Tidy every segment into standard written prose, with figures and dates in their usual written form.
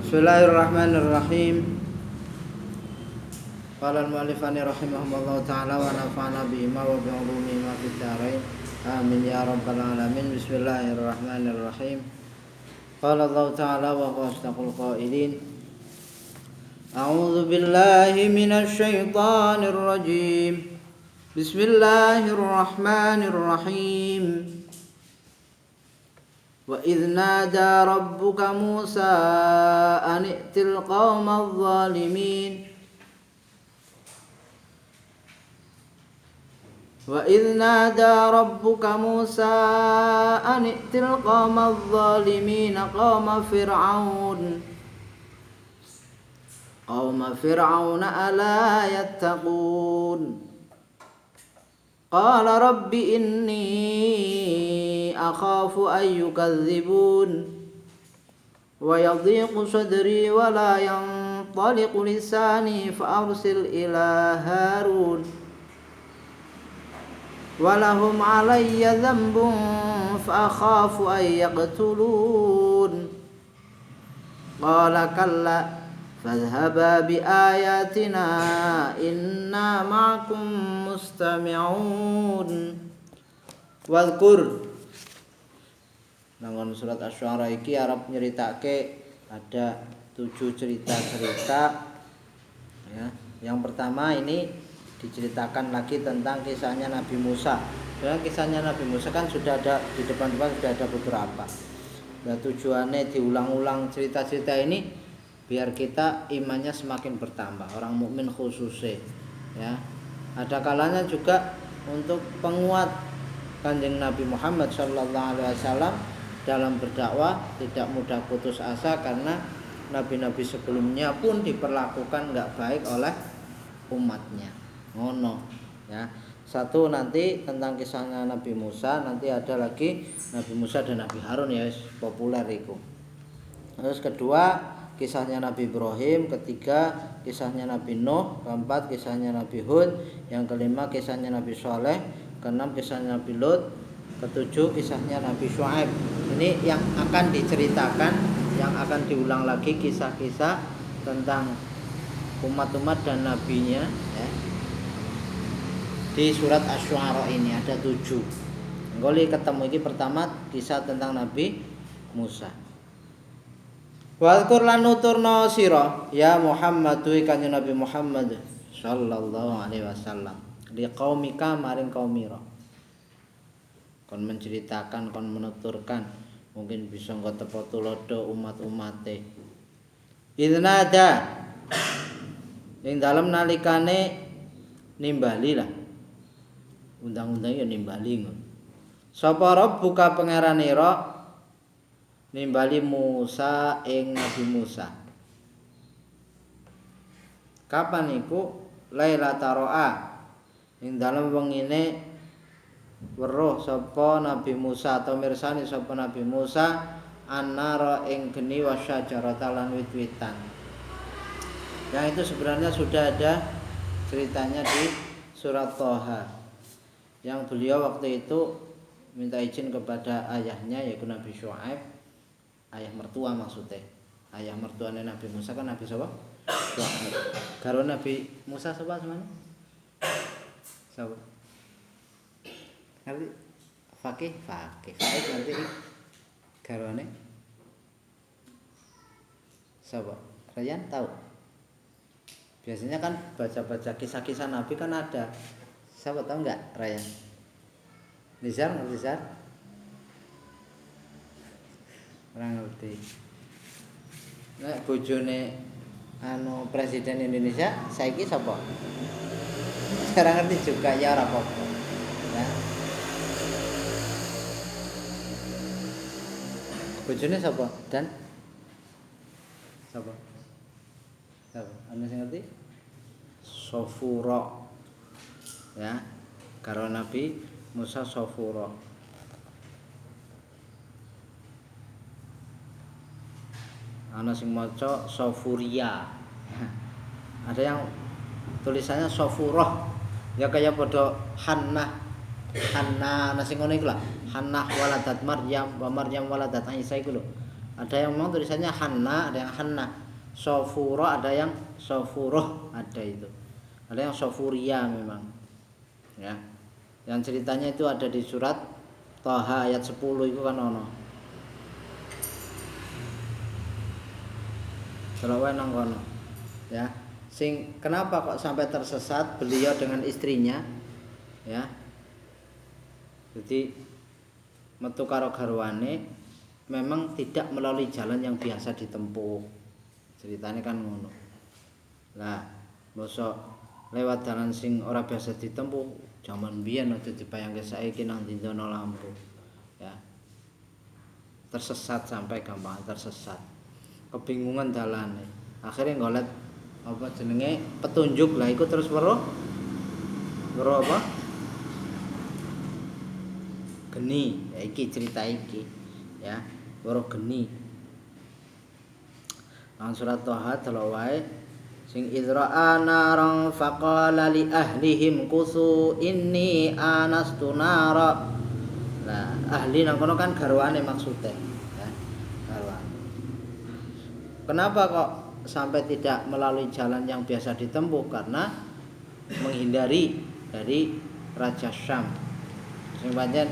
Bismillahirrahmanirrahim. Qala al-mu'allif rahimahullahu ta'ala wa nafa'ana bima wa bi'ulumihima fid dharain. Amin ya rabbal alamin. Bismillahirrahmanirrahim. Qala Allah ta'ala wa huwa asdaqul qailin. A'udzu billahi minasy syaithanir rajim. Bismillahirrahmanirrahim. وَإِذْ نَادَى رَبُّكَ مُوسَىٰ أَنِ ائْتِ الْقَوْمَ الظَّالِمِينَ وَإِذْ نَادَى رَبُّكَ مُوسَىٰ أَنِ ائْتِ الْقَوْمَ الظَّالِمِينَ قَوْمَ فِرْعَوْنَ أَلَا يَتَّقُونَ قَالَ رَبِّ إِنِّي أَخَافُ أَن يُكَذِّبُونِ وَيَضِيقُ صَدْرِي وَلَا يَنطَلِقُ لِسَانِي فَأَرْسِلْ إِلَى هَارُونَ وَلَهُمْ عَلَيَّ ذَنبٌ فَأَخَافُ أَن يَقْتُلُونِ قَالَ كَلَّا فاذهبا بآياتنا إنا معكم مستمعون. Wadhkur nang surat Asy-Syu'ara iki arep nyeritake ada 7 cerita-cerita ya. Yang pertama ini diceritakan lagi tentang kisahnya Nabi Musa. Dan kisahnya Nabi Musa kan sudah ada di depan-depan, sudah ada beberapa. Nah, tujuannya diulang-ulang cerita-cerita ini biar kita imannya semakin bertambah, orang mukmin khususnya ya. Ada kalanya juga untuk penguat Kanjeng Nabi Muhammad SAW dalam berdakwah, tidak mudah putus asa karena nabi-nabi sebelumnya pun diperlakukan enggak baik oleh umatnya. Ngono ya. Satu nanti tentang kisahnya Nabi Musa, nanti ada lagi Nabi Musa dan Nabi Harun ya, populer itu. Terus kedua kisahnya Nabi Ibrahim, ketiga kisahnya Nabi Nuh, keempat kisahnya Nabi Hud, yang kelima kisahnya Nabi Shaleh, keenam kisahnya Nabi Lut, ketujuh kisahnya Nabi Syu'aib. Ini yang akan diceritakan, yang akan diulang lagi kisah-kisah tentang umat-umat dan nabinya ya. Di surat Asy-Syu'ara ini ada 7. Ngoli ketemu ini pertama kisah tentang Nabi Musa. Wadhkur lan nuturna sira ya Muhammad tu kanjeng Nabi Muhammad sallallahu alaihi wasallam li qaumika maring kaumira. Kon menceritakan, kon menuturkan, mungkin bisa engko tepo tulodo umat-umate. Idnada ing dalem nalikane nimbali lah. Undang-undang ya nimbali ngono. Sapa Rabbuka pangeranira nimbali Musa ing Nabi Musa. Kapan iku? Lailatul Ro'a. Ing dalem wengine weruh sapa Nabi Musa atau mirsani sapa Nabi Musa annara ing geni wasyajarata lan wit-witan. Yang itu sebenarnya sudah ada ceritanya di surat Thaha. Yang beliau waktu itu minta izin kepada ayahnya yaitu Nabi Syu'aib. Ayah mertua maksudnya. Ayah mertuanya Nabi Musa kan Nabi siapa? Syu'aib. Karo Nabi Musa siapa semuanya? Siapa? Ngerti? Fakih nanti garwane. Siapa? Ryan tahu? Biasanya kan baca-baca kisah-kisah Nabi kan ada. Siapa tahu enggak Ryan? Nizar, ngerti Nizar? Orang ngerti. Nek bojone Presiden Indonesia saiki sapa? Ora ngerti juga ya ora apa-apa. Ya. Bojone sapa? Dan sapa? Sapa? Anda sing ngerti? Sofura. Ya. Karo Nabi Musa Sofura. Ana sing maca Sofuria. Ada yang tulisannya Sofurah. Ya kayak padha Hannah. Hannah ana sing ngono iku lah. Hannah waladat Maryam wa Maryam waladat Isa iku lho. Ada yang memang tulisannya Hanna, ada yang Hanna. Sofuro ada yang Sofuroh, ada itu. Ada yang Sofuria memang. Ya. Yang ceritanya itu ada di surat Thaha ayat 10 itu kan ono. Selawe nang kono. Ya. Sing kenapa kok sampai tersesat beliau dengan istrinya? Ya. Jadi metu karo garwane memang tidak melalui jalan yang biasa ditempuh. Ceritanya kan ngono. Lah, mosok lewat jalan sing ora biasa ditempuh, zaman biyen aja dibayangke saiki nang dindono lampu. Ya. Tersesat sampai gampang tersesat. Kebingungan dalane. Akhirnya ngolet apa jenenge petunjuk lah iku terus weruh apa? Geni, ya iki cerita iki. Ya, weruh geni. Nang surat Thaha delok wae sing idra'a narang faqala li ahlihim kusu inni anastu nara. Nah, ahli nang kono kan garwane maksudnya, ya. Garwane. Kenapa kok sampai tidak melalui jalan yang biasa ditempuh? Karena menghindari dari Raja Syam. Sing pancen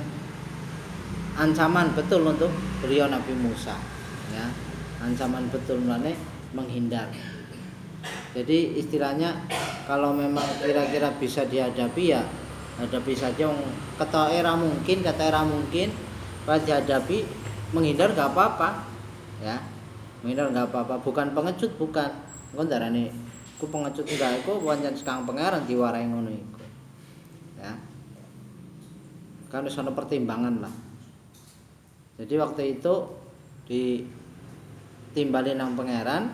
ancaman betul untuk beliau Nabi Musa, ya. Ancaman betul mana menghindar. Jadi istilahnya kalau memang kira-kira bisa dihadapi ya hadapi saja. Kata era mungkin pas dihadapi menghindar gak apa-apa, ya. Menghindar gak apa-apa, bukan pengecut, bukan. Engko darane ku pengecut enggak, iku pancen sekang pangeran diwarai ngono iku. Ya. Kan wis ana pertimbangan lah. Jadi waktu itu ditimbali nang pangeran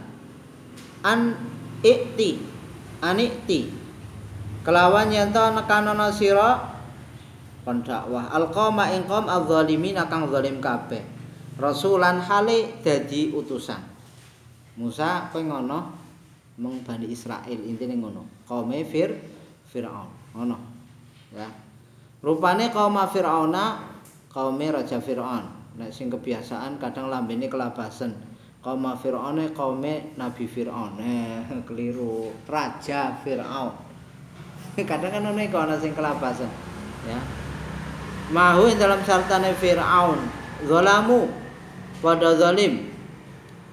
anikti kelawan yen to nekanono sira kon dakwah alqama ing qaum adz-dzalimin kang zalim kabeh rasulan hale dadi utusan. Musa kowe ngono mung Bani Israil intine ngono kaume Firaun ngono ya. Rupane kaum Firauna kaume Raja Firaun. Nek sing kebiasaan kadang lambene kelabasan. Kaum Firaun kaume Nabi Firaun. Keliru. Raja Firaun. Kadang kan ono iku ana sing kelabasan, ya. Mahu dalam sartane Firaun, zalamu pada zalim.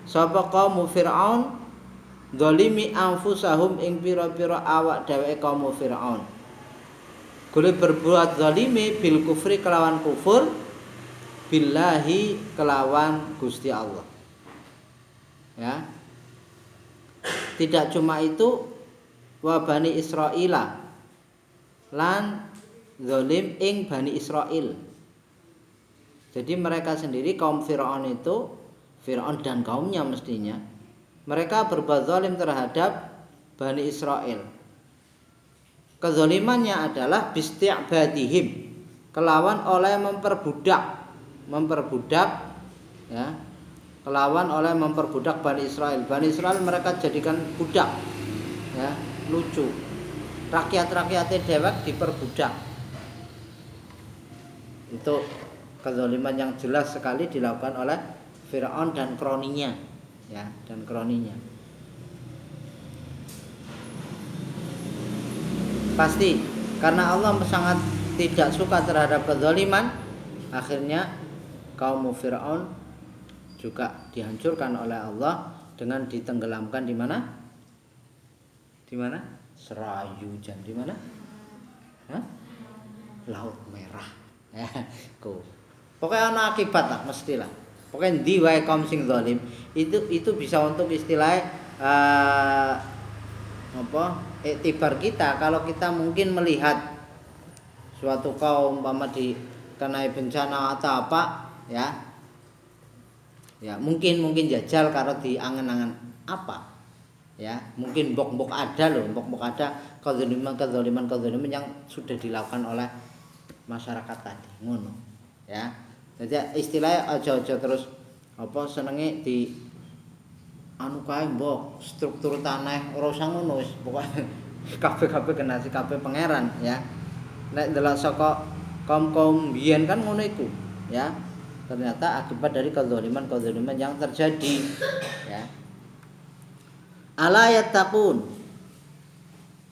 Sapa kaum Firaun zalimi anfusahum ing pira-pira awak dheweke kaum Firaun. Kule berbuat zalimi bil kufri kelawan kufur billahi kelawan Gusti Allah. Ya. Tidak cuma itu wa Bani Israila lan zalim ing Bani Israil. Jadi mereka sendiri kaum Firaun itu Firaun dan kaumnya mestinya mereka berbuat zalim terhadap Bani Israil. Kezalimannya adalah bisti'badihim kelawan oleh memperbudak ya, kelawan oleh memperbudak Bani Israil. Bani Israil mereka jadikan budak, ya, lucu. Rakyat-rakyatnya dewek diperbudak. Itu kezaliman yang jelas sekali dilakukan oleh Firaun dan kroninya, ya, dan kroninya. Pasti karena Allah sangat tidak suka terhadap kezaliman, akhirnya kaum Firaun juga dihancurkan oleh Allah dengan ditenggelamkan di mana? Di mana? Serayu Jan di mana? Hah? Laut Merah. Ya, pokoknya ana akibat lah mestilah. Pokoknya ndi wae kaum sing zalim itu bisa untuk istilah iktibar kita. Kalau kita mungkin melihat suatu kaum umpama dikenai bencana atau apa, ya mungkin jajal karo diangen-angen apa, ya mungkin mbok ada kezaliman yang sudah dilakukan oleh masyarakat tadi ngono, ya. Jadi istilahnya aja terus senenge di anu kae mbok struktur tanah ora usah ngono wis pokoke kabeh kena kabeh pangeran, ya. Nek ndelok saka kaum-kaum biyen kan ngono iku, ya. ternyata akibat dari kezaliman yang terjadi, ya. Ala yattaqun,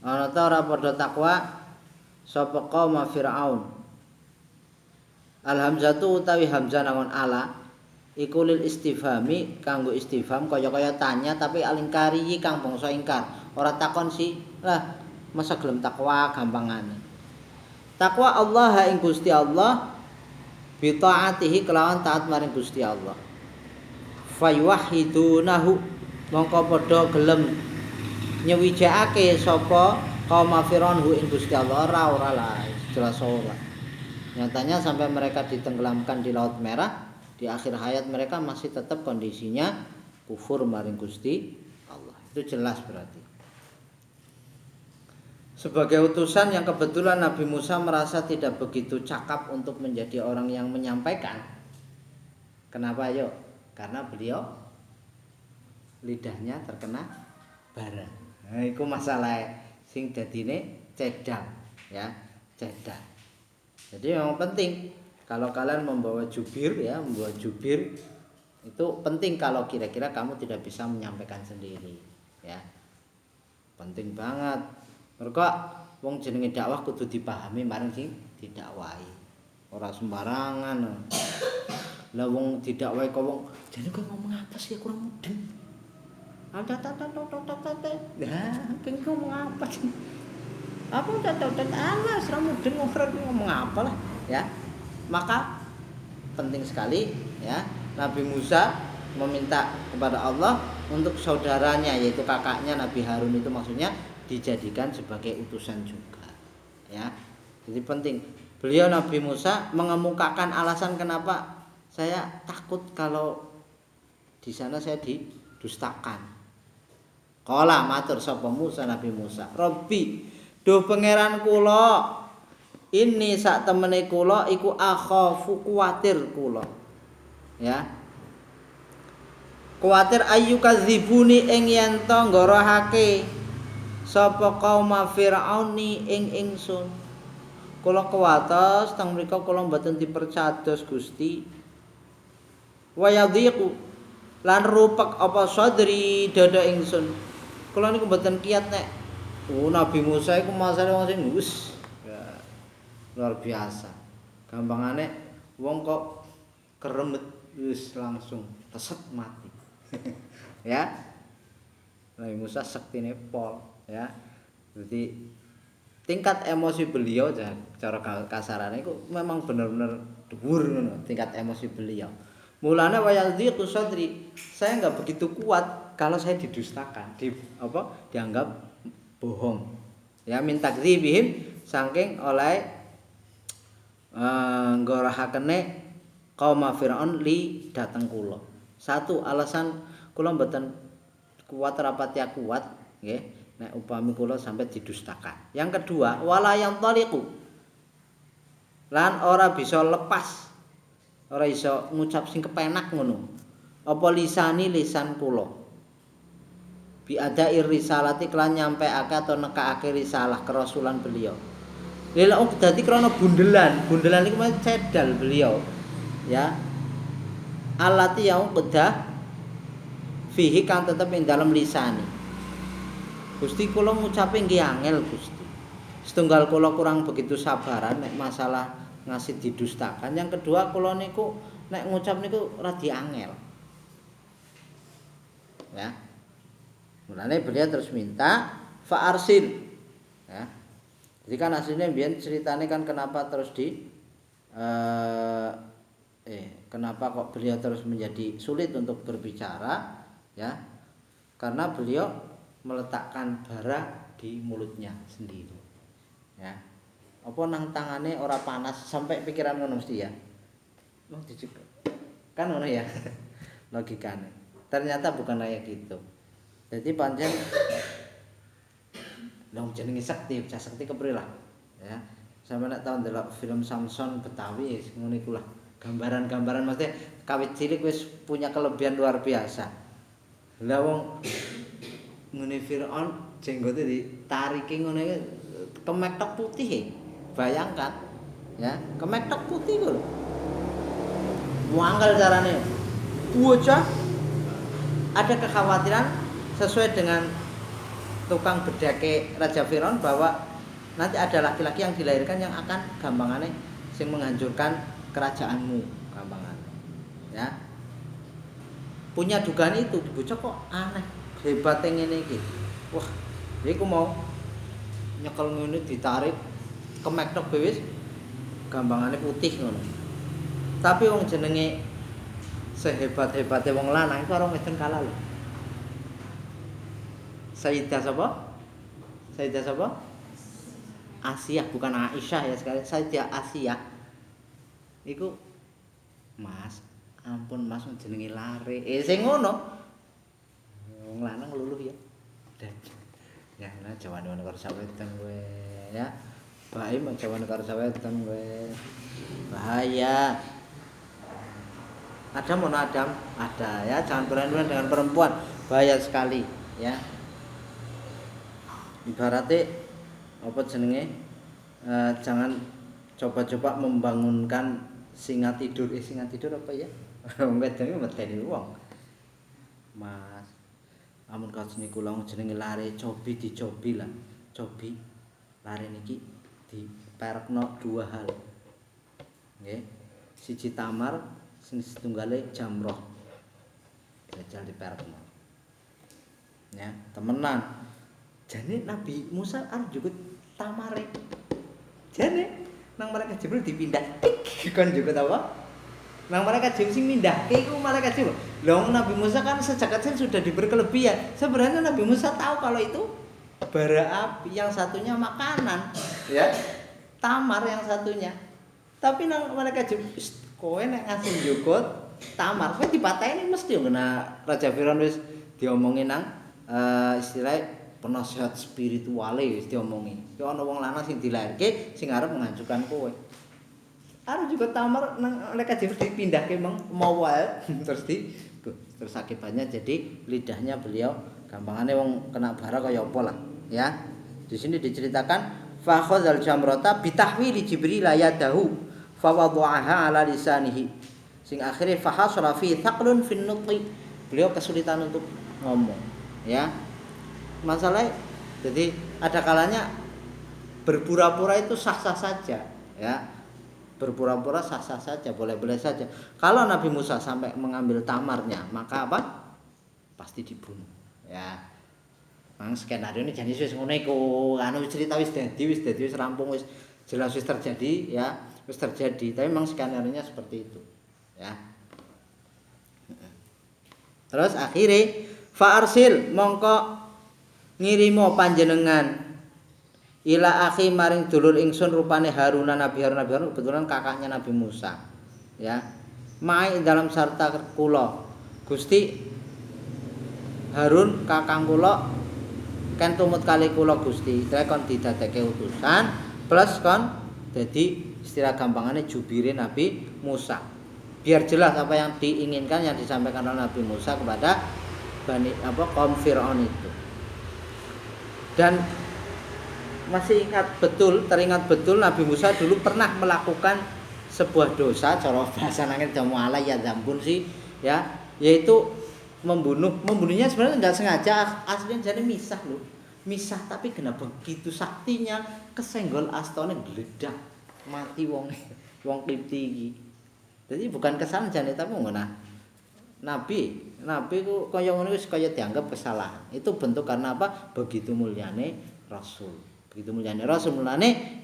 ana ta ora padha takwa sapa qaum Firaun. Al hamzatu utawi hamzah namun ala iku lil istifhami kanggo istifham kaya tanya tapi alingkari kang bangsa ingkar. Ora takon sih, lah masa gelem takwa gampangane. Takwa Allah ing Gusti Allah bi taatihi kelawan taat maring Gusti Allah. Fayuwahidunahu mongko padha gelem nyewijake sapa kaum Firaun ing Gusti Allah ora lah jelas ora. Nyatanya sampai mereka ditenggelamkan di Laut Merah, di akhir hayat mereka masih tetap kondisinya kufur maring Gusti Allah. Itu jelas berarti. Sebagai utusan yang kebetulan Nabi Musa merasa tidak begitu cakap untuk menjadi orang yang menyampaikan. Kenapa yuk? Karena beliau lidahnya terkena bara. Nah, itu masalah sing dadine cedang, ya, cedang. Jadi memang penting kalau kalian membawa jubir, ya, membawa jubir itu penting kalau kira-kira kamu tidak bisa menyampaikan sendiri, ya. Penting banget. Mergo wong jenenge dakwah kudu dipahami marang sing didakwahi. Ora sembarangan. Lah wong didakwahi kok wong jane kok ngomong apa sih kurang mudeng. Nah, keng ngomong apa sih? Apa alas ora mudeng ngomong apa lah, ya. Maka penting sekali, ya, Nabi Musa meminta kepada Allah untuk saudaranya yaitu kakaknya Nabi Harun itu maksudnya dijadikan sebagai utusan juga, ya. Jadi penting. Beliau Nabi Musa mengemukakan alasan kenapa saya takut kalau di sana saya didustakan. Qala matur sapa Musa Nabi Musa, "Rabbi, duh pangeran kula, ini sak temene kula iku akhafu kuwatir kula." Ya. Kuwatir ayyukadzibuni ing yen to nggorohake sapa kaum Firauni ing ingsun. Kula kuwatos teng mriku kula mboten dipercados Gusti. Wa yadhiqu lan rupek apa sadri dada ingsun. Kula niku mboten kiyat nek Nabi Musa iku masale wong sing wis ya, luar biasa. Gampangane wong kok keremet wis langsung teset mati. Ya. Nabi Musa sektine pol, ya. Jadi tingkat emosi beliau cara kasarane iku memang benar-benar dhuwur ngono tingkat emosi beliau. Mulane wayadhiqu sadri, saya enggak begitu kuat kalau saya didustakan, dianggap bohong. Ya min takdzibihim saking oleh nggorahakene kaum Firaun li dateng kula. Satu alasan kula mboten kuat rapati kuat, nggih, nek upami kula sampai didustakan. Yang kedua, wala yang taliqu. Lan ora bisa lepas. Ora iso ngucap sing kepenak ngono. Apa lisan kula. Bi adair risalati kelan nyampeake atau nekake risalah kerasulan beliau. Lila dadi krana bundelan iku cedal beliau. Ya. Alati yang kedah fihi kang tetep ing dalam lisani. Gusti kula ngucape nggih angel Gusti. Setunggal kula kurang begitu sabaran nek masalah ngasih didustakan. Yang kedua kula niku nek ngucap niku radi angel. Ya. Mulane beliau terus minta fa'arsil. Ya. Jadi kan aslinya biyen ceritane kan kenapa terus kenapa kok beliau terus menjadi sulit untuk berbicara, ya? Karena beliau meletakkan bara di mulutnya sendiri. Ya. Apa nang tangane ora panas sampai pikiran ngono mesti ya. Wong dicukup. Kan ngono ya. Logikane. Ternyata bukan kayak gitu. Jadi pancen dong jenenge sekti, cah sekti kepriye lah. Ya. Sampe nek tau ndelok film Samson Betawi ngono iku lah. Gambaran-gambaran maksudnya kawit cilik wis punya kelebihan luar biasa. Lah wong ngene Firaun jenggote ditariki ngene kemetok putih. Bayangkan ya, kemetok putih lho. Wangkel carane. Bocah ada kekhawatiran sesuai dengan tukang bedake Raja Firaun bahwa nanti ada laki-laki yang dilahirkan yang akan gampangane sing menghancurkan kerajaanmu gampangane. Ya. Punya dugaan itu, bocah kok aneh, hebat ngene iki. Wah, iku mau nyekel ngene ditarik kemek tok wis gampangane putih ngono. Tapi wong jenenge sehebat-hebate wong lanang iku ora mesti kalah lho. Sayyidah sapa? Sayyidah sapa? Asia, bukan Aisyah ya sekali. Sayyidah Asia. Iku Mas, ampun Mas jenenge lare. Sing ngono. Wong lanang luluh ya. Ya, nah jawane karo sawedan kowe ya. Bae mau jawane karo sawedan kowe. Bahaya. Ada monadam, ada ya, jangan berani-berani dengan perempuan, bahaya sekali ya. Ibaratnya apa jenenge? Jangan coba-coba membangunkan singa tidur. Singa tidur apa ya? Wong wedok medeni wong. Mas, amun kajene kula jenenge lare cobi dicobi lah. Cobi lare niki diperekno dua hal. Nggih. Siji tamar, sing setunggale jamroh. Jajal diperekno. Ya, temenan. Jane Nabi Musa arep jukut tamare. Jane nang malaikat Jibril dipindah tik kon jukut apa? Nang malaikat Jibril sing mindahke iku malaikat Jibril. Lah Nabi Musa kan sejak kecil sudah diberi kelebihan. Sebenarnya Nabi Musa tahu kalau itu bara api, yang satunya makanan, ya. Tamar yang satunya. Tapi nang malaikat Jibril, kowe nek ngasih jukut tamar, kowe dipateni mesti kena Raja Firaun wis diomongin nang istilahnya penasehat spirituale wis diomongi. Ki ana wong lanang sing dilahirke sing arep menghancurkan kowe. Arep juga tamar nang malaikat Jibril dipindahke mau wae terus akibatnya jadi lidahnya beliau gampangane wong kena bara kaya apa lah ya. Di sini diceritakan fa khadzal jamrata bitahwili Jibril yadahu fa wada'aha ala lisanihi. Sing akhire fa hasra fi thaqlun fin nutqi. Beliau kesulitan untuk ngomong ya. Masalah jadi ada kalanya berpura-pura itu sah-sah saja ya. Berpura-pura sah-sah saja, boleh-boleh saja. Kalau Nabi Musa sampai mengambil tamarnya, maka apa? Pasti dibunuh ya. Mang skenario ini jadi wis ngono iku, anu cerita wis dadi wis rampung wis jelas wis terjadi ya, wis terjadi. Tapi memang skenario-nya seperti itu ya. Terus akhirnya fa arsil mongko ngirimo panjenengan ila akhi maring dulur ingsun rupane Harun Nabi Harun kebetulan kakaknya Nabi Musa ya mai dalam sarta kula Gusti Harun kakang kula kan tumut kali kula Gusti saya kon didadekke utusan plus kon dadi istilah gampangane jubire Nabi Musa biar jelas apa yang diinginkan yang disampaikan oleh Nabi Musa kepada kaum Firaun itu. Dan masih teringat betul Nabi Musa dulu pernah melakukan sebuah dosa, cara bahasa nangin jamu ala ya zambun sih, ya, yaitu membunuhnya sebenarnya tidak sengaja, aslinya jadi misah loh, misah tapi kenapa begitu saktinya kesenggol astone geledak mati wong Qibti iki. Jadi bukan kesalahan jane tapi ngono. Nabi ku kaya ngono wis kaya dianggap kesalahan. Itu bentuk karena apa? Begitu mulyane Rasul. Begitu mulyane Rasul mulane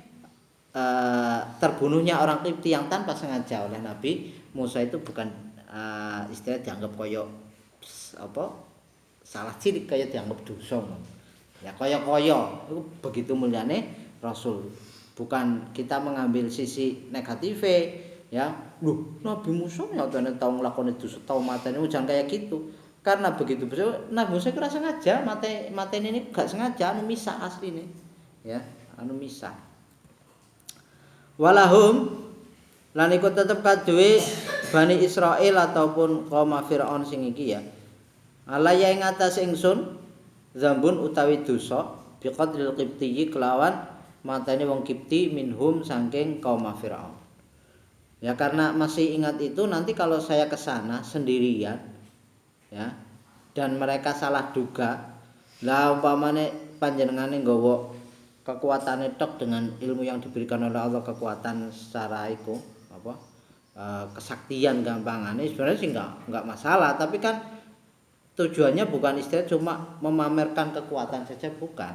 terbunuhnya orang Qibti yang tanpa sengaja oleh Nabi Musa itu bukan istilah dianggap kaya apa? Salah cilik kaya dianggap dosa. Ya kaya-kaya itu begitu mulyane Rasul. Bukan kita mengambil sisi negatifnya ya. Loh, Nabi Musa nyatane tau nglakoni dosa, tau mateni jangan kayak gitu. Karena begitu besar Nabi Musa ora sengaja mateni ini gak sengaja anu misah asline. Ya, anu misah. Walahum lan iku tetep kaduwe Bani Israil ataupun kaum Firaun sing iki ya. Alaya ing atas ingsun zambun utawi dosa biqadril qibti kelawan mateni wong Qibti minhum saking kaum Firaun. Ya karena masih ingat itu, nanti kalau saya ke sana sendirian ya dan mereka salah duga, lah umpamane panjenengane nggawa kekuatane tok dengan ilmu yang diberikan oleh Allah, kekuatan secara iku apa kesaktian gampangane sebenarnya sih enggak masalah, tapi kan tujuannya bukan istilah cuma memamerkan kekuatan saja, bukan.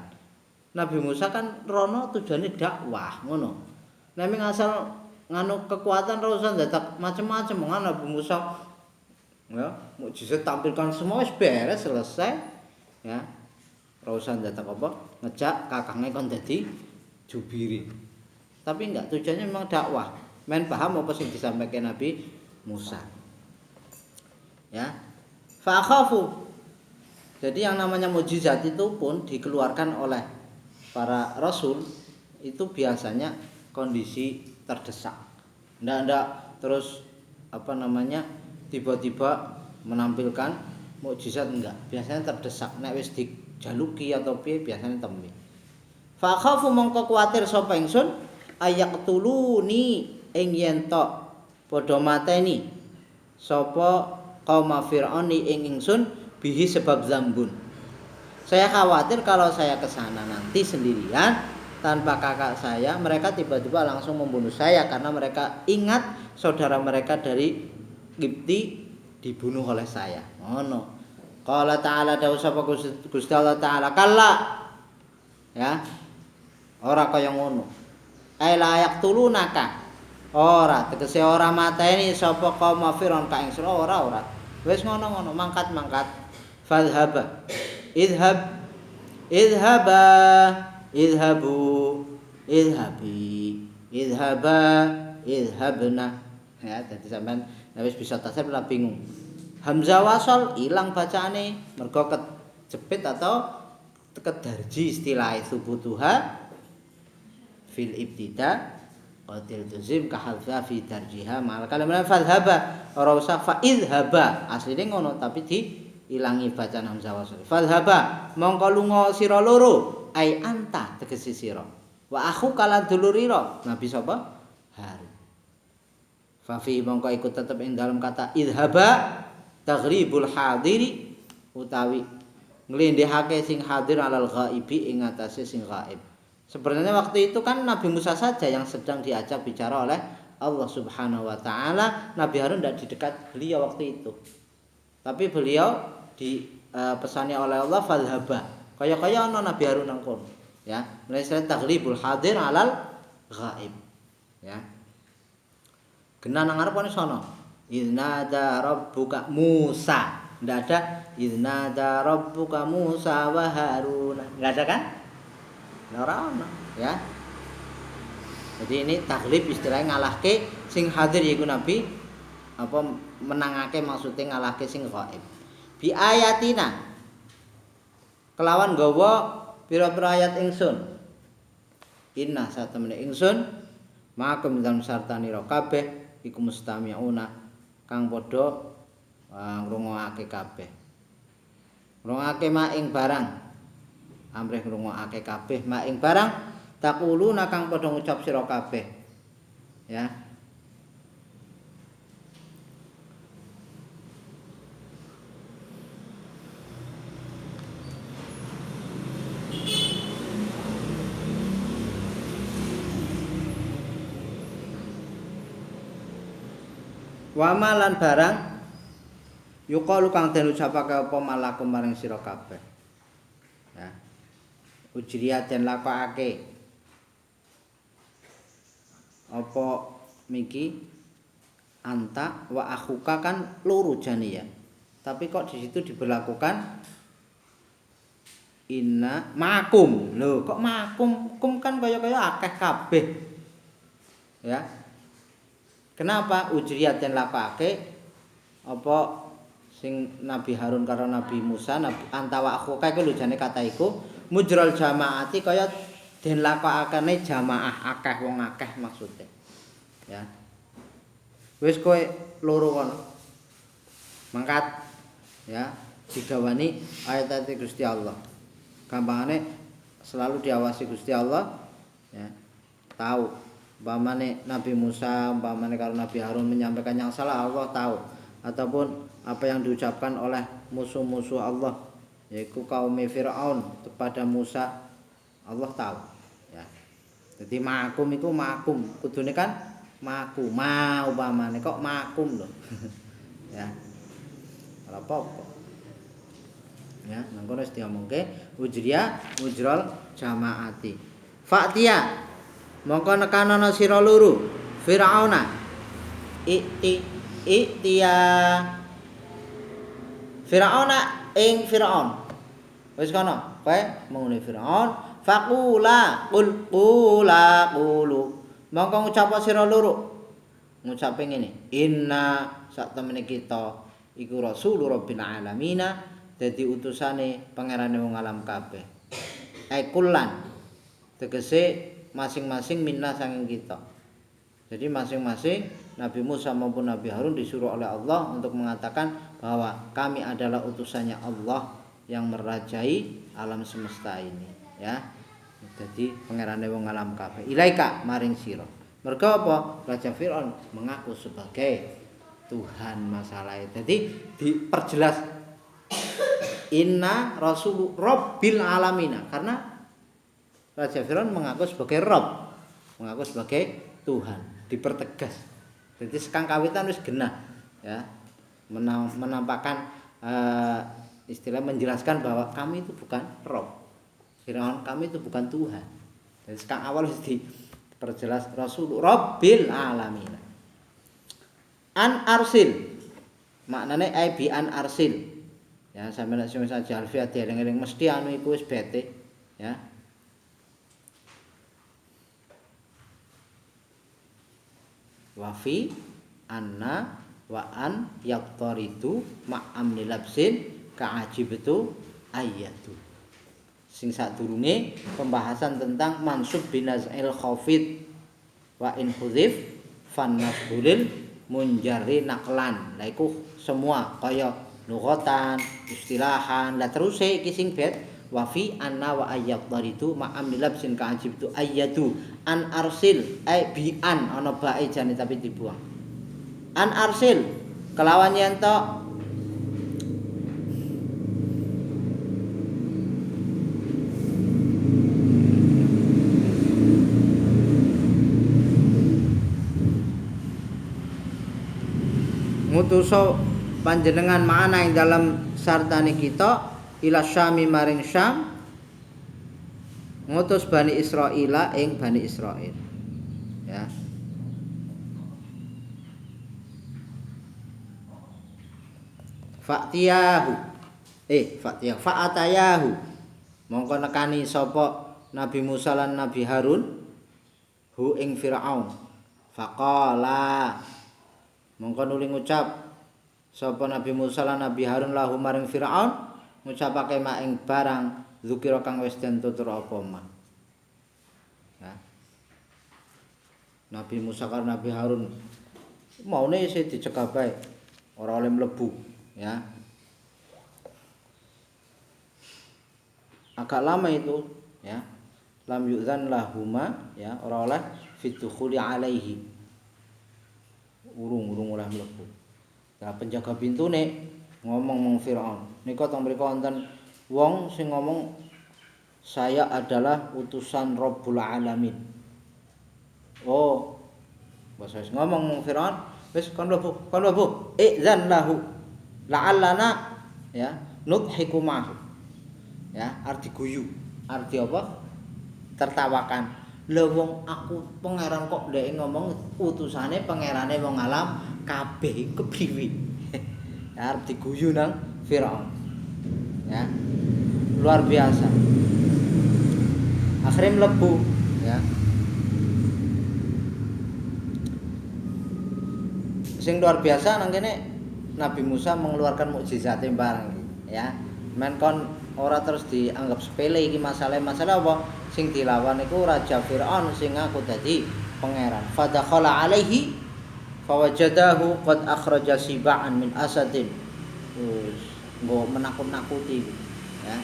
Nabi Musa kan rono tujuannya dakwah ngono. Nek asal nganu kekuatan ora usah ndadak macam-macam, ngono Nabi Musa ya mukjizat tampilkan semua wis beres selesai ya. Ora usah ndadak apa ngejak kakangnya kon dadi jubiri. Tapi enggak, tujuannya memang dakwah. Men paham apa sing disampaikan Nabi Musa. Ya. Fa khafu. Jadi yang namanya mukjizat itu pun dikeluarkan oleh para rasul itu biasanya kondisi terdesak. Ndak terus apa namanya tiba-tiba menampilkan mukjizat, enggak. Biasanya terdesak, nek wis dijaluki atau piye biasanya tembe. Fa khafu mongko kuwatir sapa ingsun ayaqtuluni ing yen tok padha mateni sapa kaum Fir'aun ing ingsun bihi sebab zambun. Saya khawatir kalau saya ke sana nanti sendirian tanpa kakak saya, mereka tiba-tiba langsung membunuh saya karena mereka ingat saudara mereka dari Qibti dibunuh oleh saya. Ngono. Qala ta'ala dawuh sapa Gusti Allah taala, kalla. Ya. Ora kaya ngono. Ai layak tulunaka. Ora, tegese ora mateni sapa kaum Fir'aun ka ingsun, ora. Wis ngono-ngono, mangkat. Fadhhaba. Idhaba, idhabu, idhabi, idhabna. Ya, dadi sampean wis bisa tasawuf lah bingung. Hamzah wasal ilang bacaane mergo kejepit atau kedarji istilah subutuha fil ibtida qatil tuzim ka hadza fi darjiha mal kalimat fadhhaba ora usah fa idhaba asline ngono tapi diilangi bacaan hamzah wasal. Fadhhaba mongko lunga sira loro ai anta tegese sira wa akhu kala dulurira nabi sapa Harun. Fa fi mongko iku tetep ing dalam kata idhaba taghribul hadiri utawi nglendhehake sing hadir alal ghaibi ing atase sing gaib. Sebenarnya waktu itu kan Nabi Musa saja yang sedang diajak bicara oleh Allah Subhanahu wa taala. Nabi Harun tidak di dekat beliau waktu itu. Tapi beliau dipesani oleh Allah fadhhaba. Kaya-kaya ana Nabi Harun nang kono, ya. Mulai taghribul hadir alal ghaib. Ya. Kena nang ngarepane sono. Iznada rabbuka Musa. Ndak ada iznada rabbuka Musa wa Harun. Enggak ada kan? Ora ono, ya. Jadi ini taglib istilahnya ngalahke sing hadir yaiku Nabi apa menangake maksudnya ngalahke sing gaib. Bi ayatina kelawan gawa pira-pira ayat ingsun. Inna satamene ingsun makum dalam sartanira kabeh iku mustami'una kang padha ngrungokake kabeh. Ngrungokake mak ing barang amrih ngrungokake kabeh mak ing barang taquluna kang padha ngucap sira kabeh. Ya. Wamalan barang yuqalu kang den ucapake apa malakum maring sira kabeh. Ya. Ujriyat den lakokake apa miki anta wa akhuka kan loro jane ya. Tapi kok di situ diberlakukan inna makum. Lho, kok makum? Kum kan kaya-kaya akeh kabeh. Ya. Kenapa ujriyat den lakokake apa sing Nabi Harun karo Nabi Musa, Nabi anta wa akhuka iku lho jane kata iku mujral jamaati kaya den lakokakane jamaah akeh wong akeh maksude. Ya. Wis kowe loro kono. Mangkat ya, digawani ayat-ayat Gusti Allah. Gampangane selalu diawasi Gusti Allah ya. Tahu Umpamane Nabi Musa, umpamane karo Nabi Harun menyampaikan yang salah, Allah tahu. Ataupun apa yang diucapkan oleh musuh-musuh Allah, yaitu kaum Firaun kepada Musa, Allah tahu. Ya. Jadi makum itu makum, kudune kan maku, umpamane kok makum loh. Ya. Ora apa-apa. Ya, nang kono wis diomongke ujrol jamaati. Fa'tiya mongko nekanono sira loro Firauna. Iktiya Firauna ing Firaun. Wis kono, kowe mengune Firaun, faqula qulu. Mongko ngucap sira loro. Ngucape ngene, inna sak temene kita iku rasul rabbil alamin, dadi utusane pangerane wong alam kabeh. Kullan tegese masing-masing minna saking kita. Jadi masing-masing Nabi Musa maupun Nabi Harun disuruh oleh Allah untuk mengatakan bahwa kami adalah utusannya Allah yang merajai alam semesta ini, ya. Jadi pangerane wong alam kabeh. Ilaika maring sira. Mergo apa? Raja Firaun mengaku sebagai Tuhan masalahnya. Jadi diperjelas inna rasul rabbil alamin, karena Raja Firaun mengaku sebagai Rabb, mengaku sebagai Tuhan, dipertegas. Jadi sekang kawitan wis genah, ya. Menampakkan istilah menjelaskan bahwa kami itu bukan Rabb. Firaun kami itu bukan Tuhan. Jadi sekang awal wis diperjelas Rasul Rabbil alamin. An arsil maknane ai bi an arsil. Ya sampeyan sing saja alfiah dieling-eling mesti anu iku wis bete, ya. Wafi anna wa an yaqtaridu ma'am nilabsin ka'ajibtu ayatu. Sing sadurunge pembahasan tentang mansub binazil khafid wa in hudhif fan nasbulil munjarri naqlan. Lah iku semua kaya lughatan, istilahan. Lah terus iki sing bet wafi anna wa ayyaqtaridu ma'am nilabsin ka'ajibtu ayatu. An arsil bi an ana bae jane tapi dibuang. An arsil kelawan yen to ngutuso panjenengan mana ing dalam sartane kita ila Syami maring Syam, ngutus Bani Israila ing Bani Israil, ya. Fa'atayahu mongko nekani sapa Nabi Musa lan Nabi Harun hu ing Firaun. Faqala mongko nuli ngucap sapa Nabi Musa lan Nabi Harun lahu maring Firaun ngucapake mak ing barang zukira kang wis den tutur apa mah. Ya. Nabi Musa karo Nabi Harun maune isih dicegah bae, ora oleh mlebu, ya. Agak lama itu, ya. Lam yu'zan lahuma, ya, ora oleh fitukhuli alaihi. Urung oleh mlebu. Nah, penjaga pintune ngomong mong Firaun. Nika teng mriku wonten wong sing ngomong saya adalah utusan Rabbul Alamin. Oh, bahasa ngomong mong Firaun, wis kon mlebu. Izan lahu la'allana, ya, nudhiku ma'hu. Ya, arti guyu. Arti apa? Tertawakan. Lha wong aku pangeran kok ndek ngomong utusane pangerane wong alam kabeh kepriwe. Ya, arti guyu nang Firaun. Ya. Luar biasa. Akhirnya mlebu, ya. Sing luar biasa nang kene Nabi Musa mengeluarkan mukjizat barang, ya. Men kon ora terus dianggap sepele iki masalah apa sing dilawan iku Raja Firaun sing ngaku dadi pangeran. Fadakhala alaihi fawajadahu qad akhraja siba'an min asadin. Nggo menakut-nakuti, ya.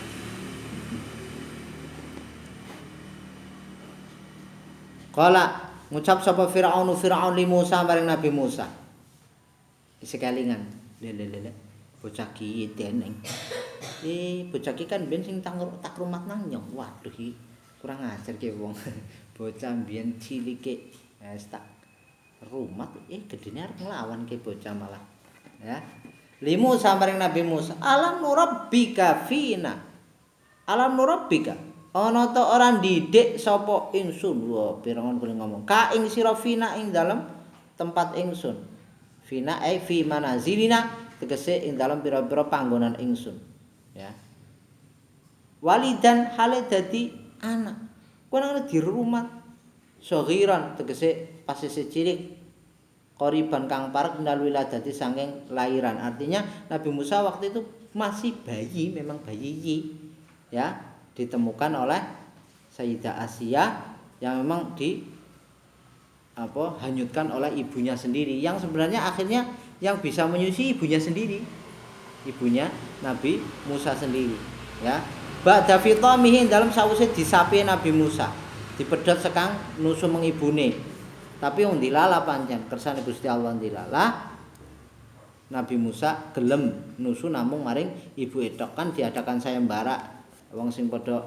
Qala Ngucap sapa Firaun li Musa maring Nabi Musa. Isi kelingan. Lele bocah ki deneng. Bocah ki kan ben sing tak rumat nang nyong. Waduh iki kurang ajar ki wong. Bocah mbiyen cilike wis tak rumat gedene arep nglawan ki bocah malah. Ya. Li Musa maring Nabi Musa. Alam nurabbika fina. Alam nurabbika. Ana ta ora ndidik sapa ingsun. Wah, Firaun kuwi ngomong. Ka ing sira fina ing dalem tempat ingsun. Fina fi manazilina tegese ing dalem pira-pira panggonan ingsun. Ya. Walidan hale dadi anak. Kowe nang dirumat. Saghiran tegese pas isih cilik. Qoriban kang parek ndal wiladati saking lahiran. Artinya Nabi Musa waktu itu masih bayi, memang bayi. Ya. Ditemukan oleh Sayyidah Asia yang memang hanyutkan oleh ibunya sendiri, yang sebenarnya akhirnya yang bisa menyusui ibunya sendiri, ibunya Nabi Musa sendiri, ya. Ba'da fitamihi dalam sawise disapi Nabi Musa dipedhot sekang nusu mengibune, tapi wong dilala pancen kersane Gusti Allah dilala. Nabi Musa gelem nusu namung maring ibu etok, kan diadakan sayembara. Wong sing padha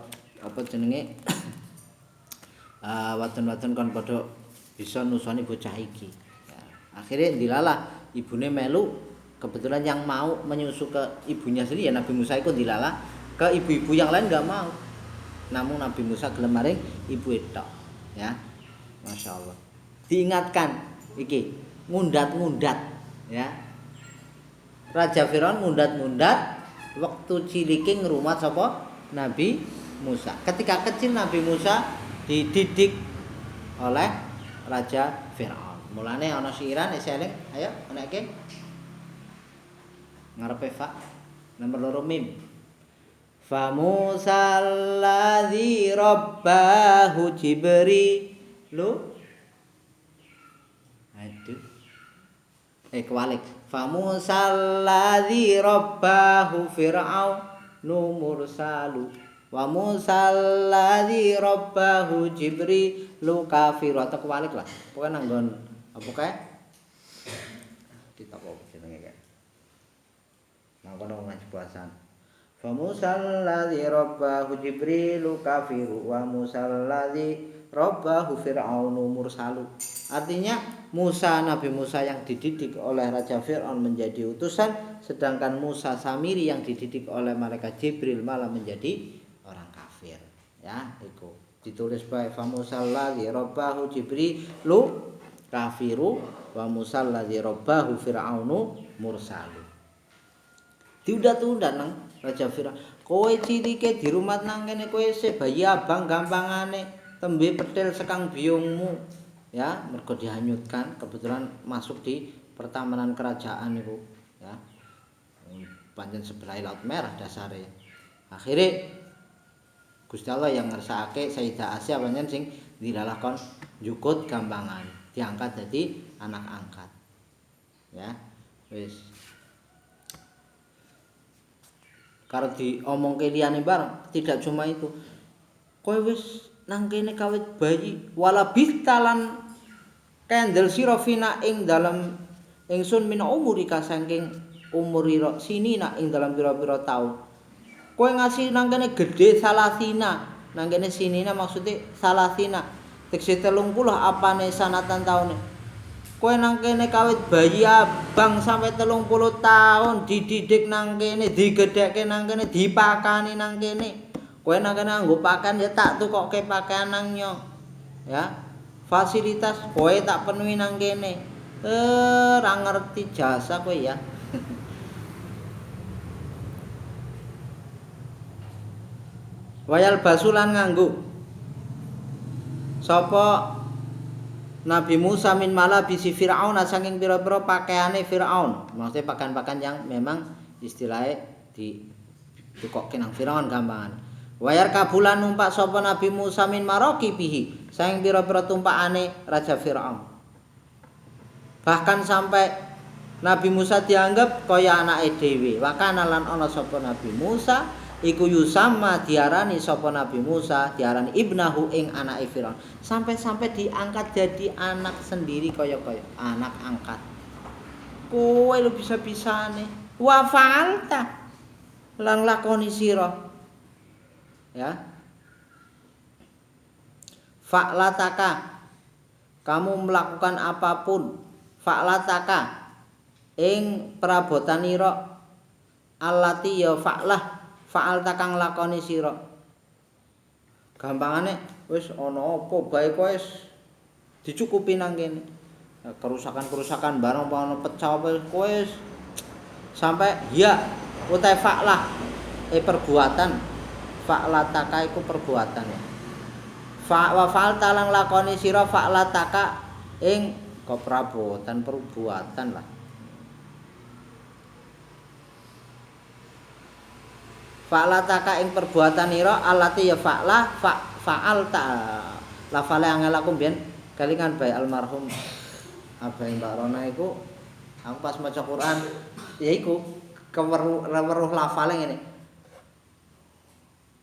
wadon-wadon kon padha bisa nusoni bocah iki. Ya, akhirnya dilalah ibune melu, kebetulan yang mau menyusu ke ibunya sendiri ya Nabi Musa itu dilalah, ke ibu-ibu yang lain enggak mau. Namun Nabi Musa gelem maring ibu etok. Ya. Masya Allah. Diingatkan iki ngundat-ngundat ya. Raja Firaun ngundat-ngundat waktu cilike ngrumat sapa? Nabi Musa. Ketika kecil Nabi Musa dididik oleh Raja Firaun. Mulane ana siiran eling, ayo anake. Ngarepe fa nomor 2 mim. Fa Musa alladzi rabbahu Jibrilu. Aduh. Kewalik. Fa Musa alladzi rabbahu Fir'aun mursalu wa Musa alladzi rabbahu Jibrilu kafiru, atau kewalik lah. Pokoke nanggon apa kae? Kitab apa jenenge kae? Mangkono ngaji puasan. Fa Musa alladzi rabbahu Jibrilu kafiru wa Musa alladzi rabbahu Fir'aunu mursalu. Artinya Nabi Musa yang dididik oleh Raja Fir'aun menjadi utusan, sedangkan Musa Samiri yang dididik oleh malaikat Jibril malah menjadi orang kafir. Ya, itu ditulis baik fa Musa alladzi rabbahu Jibrilu kafiru wa Musa alladzi rabbahu Fir'aunu mursalu. Diundat-undat nang Raja Fir'aun. Kowe cilike dirumat nang kene, kowe se bayi abang gampangane tembe petil sekang biungmu. Ya, mergo dihanyutkan, kebetulan masuk di pertamanan kerajaan itu, ya. Pancen sebelah Laut Merah dasare. Akhire Gusti Allah yang ngersakake Sayyidah Asia pancen sing dilalakon njukut gampangan, diangkat jadi anak angkat. Ya, wis. Karo diomongke liyane bareng, tidak cuma itu. Kowe wis nang kene kawit bayi wala bistalan kendel sira fina ing dalem ingsun min umurika saking umurira sinina ing dalem pira-pira taun. Kowe ngasih nang kene gedhe salasina, nang kene sinina maksudnya salasina. Tekse 30 apane sanatan taune. Kowe nang kene kawit bayi abang sampai 30 tahun dididik nang kene, digedhekke nang kene, dipakani nang kene. Kowe nang kene nganggo pakaian ya tak tukokke pakaian nang nyo. Ya. Fasilitas kowe tak penuhi nang kene. Ora ngerti jasa kowe ya. Wayal basulan nganggo sapa Nabi Musa min malabisi Fir'aun saking pira-pira pakaiane Fir'aun. Maksudnya pakaian-pakaian yang memang istilahnya ditukokke nang Fir'aun gampangan. Wayar kabulan numpak sapa Nabi Musa min maraqibihi saing pira-pira tumpakane Raja Firaun. Bahkan sampai Nabi Musa dianggap kaya anake dhewe. Wakana lan ana sapa Nabi Musa iku yusama diarani sapa Nabi Musa diarani ibnahu ing anake Firaun sampai-sampai diangkat jadi anak sendiri kaya-kaya anak angkat kowe lu bisa-bisane wa fa'alta lan lakoni sira ya fa'lataka kamu melakukan apapun fa'lataka ing prabotanira allati ya fa'al takang lakoni sira gampangane wis ana apa bae kowe dicukupi nang kene kerusakan-kerusakan barang ana pecah kowe sampai ya utai fa'lah perbuatan fa'lataka iku perbuatan ya wa fa'al talang lakoni sira fa'lataka ing keprabotan perbuatan lah fa'lataka ing perbuatan ira allati ya fa'alta lafale angel aku mbiyen kalingan bae almarhum Abai Mbak Rona iku aku pas maca Quran ya iku keweruh lafale ngene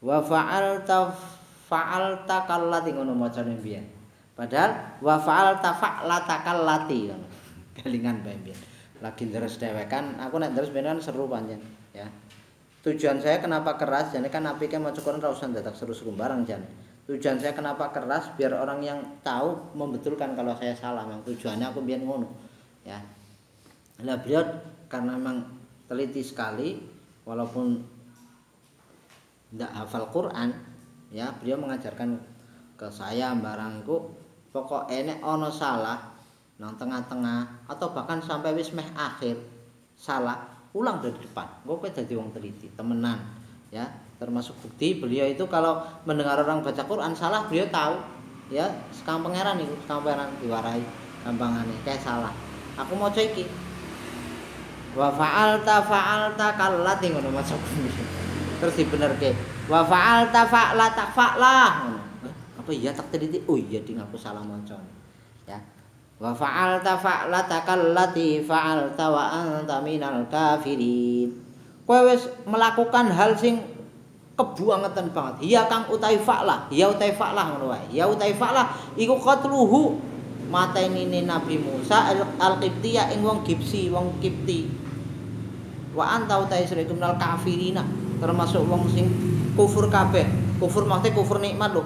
wa fa'alta kallati ngono macane mbiyen padahal wa fa'alta kallati ngono kalingan bae mbiyen lagi deres dhewekan aku nek deres mbiyen kan seru panjen ya. Tujuan saya kenapa keras, jadi kan apike maca Quran ra usah dadak seru-seru barang jan. Tujuan saya kenapa keras biar orang yang tahu membetulkan kalau saya salah. Memang tujuannya aku biar ngono. Ya. Nah, beliau karena memang teliti sekali walaupun tidak hafal Quran, ya, beliau mengajarkan ke saya barangku pokok enek ono salah nang tengah-tengah atau bahkan sampai wis meh akhir salah ulang dari depan. Gue jadi wong teliti, temenan, ya. Termasuk bukti beliau itu kalau mendengar orang baca Quran salah beliau tahu, ya. Sekang pangeran itu, sekang pangeran diwarai gampangane kayak salah. Aku mau cek wa fa'alta kallati ngono maca terus dibenerke. Wa fa'alta fa'lah ngono. Apa iya tak teliti? Oh iya ding aku salah maca. Ya. Wa fa'alta kallati fa'alta wa anta minal kafirin. Kowe wis melakukan hal sing kebuangetan banget. Ya kang utawi fa'lah, ya utawi fa'lah ngono wae. Ya utawi fa'lah iku qatluhu matenine Nabi Musa al-Qibtiyya ing wong Gipsi, wong Kipti. Wa anta utawi sira minal kafirina, termasuk wong sing kufur kabeh. Kufur maksudnya kufur nikmat lho.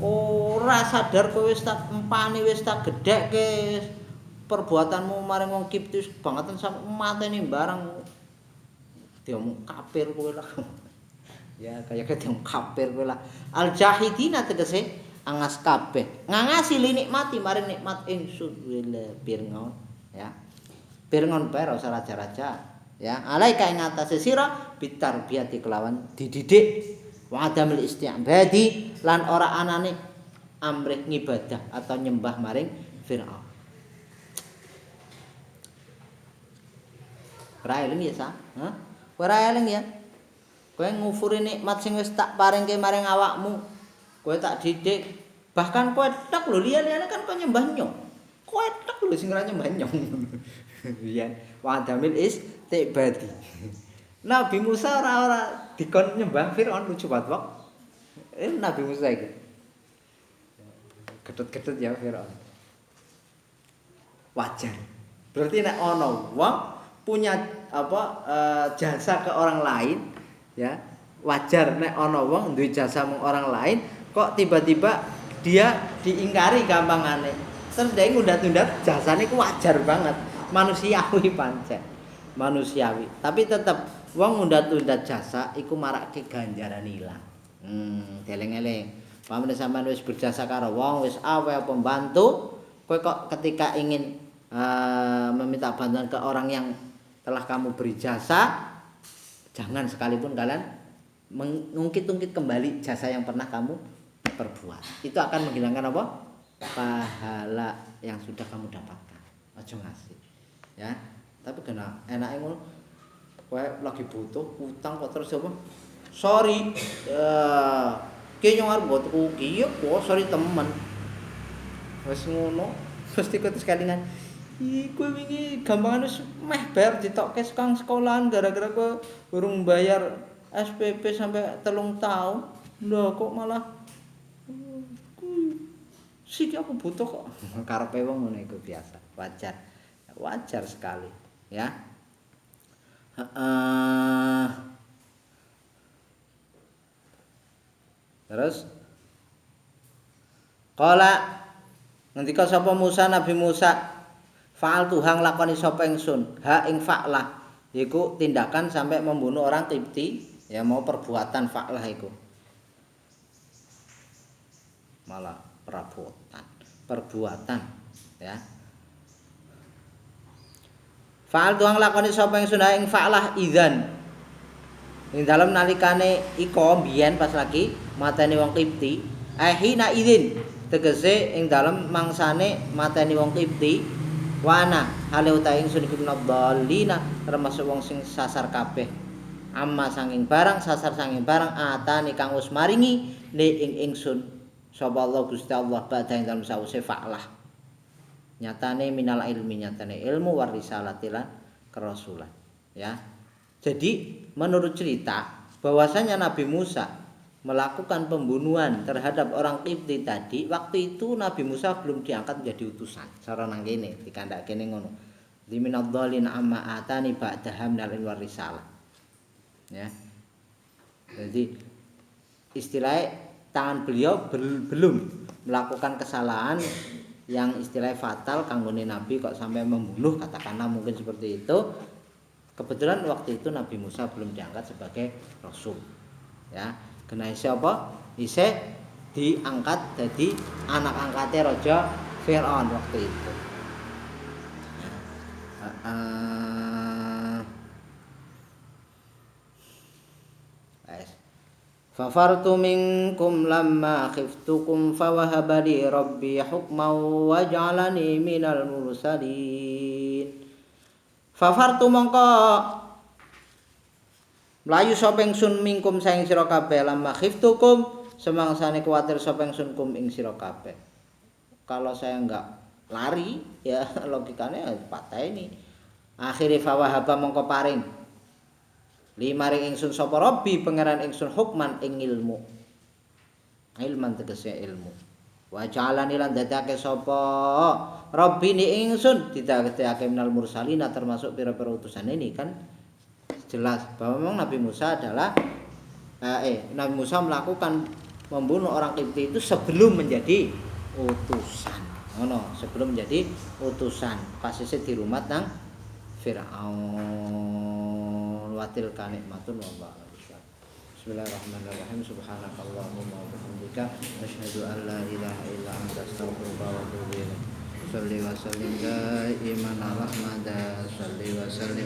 Ora sadar kowe wis tak empani wis tak gedhekke perbuatanmu maring wong Kiptus bangetan sampe mateni barang diomong kafir kowe lah. Ya kaya diomong kafir kowe lah. Al jahidina tegese angas kabeh. Ngangasi nikmati maring nikmat ingsun wile Fir'aun ya. Fir'aun bae ora usah raja-raja ya. Alaika ing atase sira bitarbiyati kelawan dididik wa adamil isti'badi lan ora anane amrih ngibadah atau nyembah maring Firaun. Ora eling ya sa? Hah? Ora eling ya. Kowe ngufuri nikmat sing wis tak paringke maring awakmu. Kowe tak didik. Bahkan kowe tok lho liya-liyane kan kowe nyembah nyong. Kowe tok lho sing ora nyembah nyong. Iya, wa adamil isti'badi. Nabi Musa ora dikon nyembah Firaun lucu banget kok. Nabi Musa iki. Ketut-ketut ya Firaun. Wajar. Berarti nek ana wong punya jasa ke orang lain ya, wajar nek ana wong duwe jasa mung orang lain kok tiba-tiba dia diingkari gampangane. Terus dia ngundat-ngundat jasane ku wajar banget. Manusiawi pancen. Manusiawi. Tapi tetep wong ngundat-ngundat jasa iku marake ganjaran ilang. Deleng-eleng. Pamane sampean wis berjasa karo wong, wis awe pembantu, kowe kok ketika ingin meminta bantuan ke orang yang telah kamu beri jasa, jangan sekalipun kalian mengungkit-ungkit kembali jasa yang pernah kamu perbuat. Itu akan menghilangkan apa? Pahala yang sudah kamu dapatkan. Aja ngasih. Ya. Tapi kena enake ngono. Kowe lagi butuh utang kok terus apa? Sorry. Ki nyong arep buat ugi ya kok sorry temen. Wis ngono. Mesti kok sekalingan. Kowe wingi gampangan wis meh bayar ditokke sekang sekolahan gara-gara kowe urung bayar SPP sampai 3 tahun. Lho kok malah sik aku butuh kok. Karepe wong ngono iku biasa, wajar. Wajar sekali, ya. Terus qala ngendika sapa Musa Nabi Musa fa'al tuhang lakoni sapa ingsun ha ing fa'lah iku tindakan sampai membunuh orang Qibti ya mau perbuatan fa'lah iku malah perbuatan ya fa'al tuhang lakoni sapa ingsun ha ing fa'lah idzan ing dalem nalikane iko mbiyen pas lagi mateni wong Qibti hina idzin tegese ing dalem mangsane mateni wong Qibti wana hale utahe ingsun iku nadallina termasuk wong sing sasar kabeh amma sanging barang sasar sanging barang atane kang wis maringi li ing ingsun sapa Allah Gusti Allah badhe ing dalem sause fa'lah nyatane minal ilmi nyatane ilmu war risalati lan kerasulan ya jadi menurut cerita bahwasanya Nabi Musa melakukan pembunuhan terhadap orang Qibti tadi, waktu itu Nabi Musa belum diangkat menjadi utusan. Cara nang kene, dikandak kene ngono. Liminadhdallin amma atani ba'daha minal ilmi risalah. Ya. Jadi istilah tangan beliau belum melakukan kesalahan yang istilah fatal kanggone Nabi kok sampai membunuh katakanlah mungkin seperti itu. Kebetulan waktu itu Nabi Musa belum diangkat sebagai rasul. Ya. Kena siapa? Isih diangkat jadi anak angkatnya Raja Fir'aun waktu itu. Fafartu minkum lamma khiftukum fawahaba li rabbi hukman wa ja'alani minal mursalin. Fafartu mongko mlayu sapa ingsun mingkum saing sira kabeh lamma khiftukum semangsane kuwatir sapa ingsun kum ing sira kabeh. Kalau saya enggak lari ya logikane pateni. Akhire fawahaba mongko paring limaring ingsun sapa Rabbi pangeran ingsun hukman ing ilmu. Ilman tegese ilmu. Wa ja'alani lan dadake sapa Rabbi ni ingsun didadekake minal mursalina termasuk pira-pira utusan ini kan jelas bahwa memang Nabi Musa adalah Nabi Musa melakukan membunuh orang Qibti itu sebelum menjadi utusan. Sebelum menjadi utusan. Pas isih di rumah nang Fir'aun watil kanikmatun wallahu Bismillahirrahmanirrahim. Subhanakallahumma wa bihamdika asyhadu an la ilaha illa anta astaghfiruka wa atubu ilaik. Shalli wa sallim daiman ala Muhammad salli wa sallim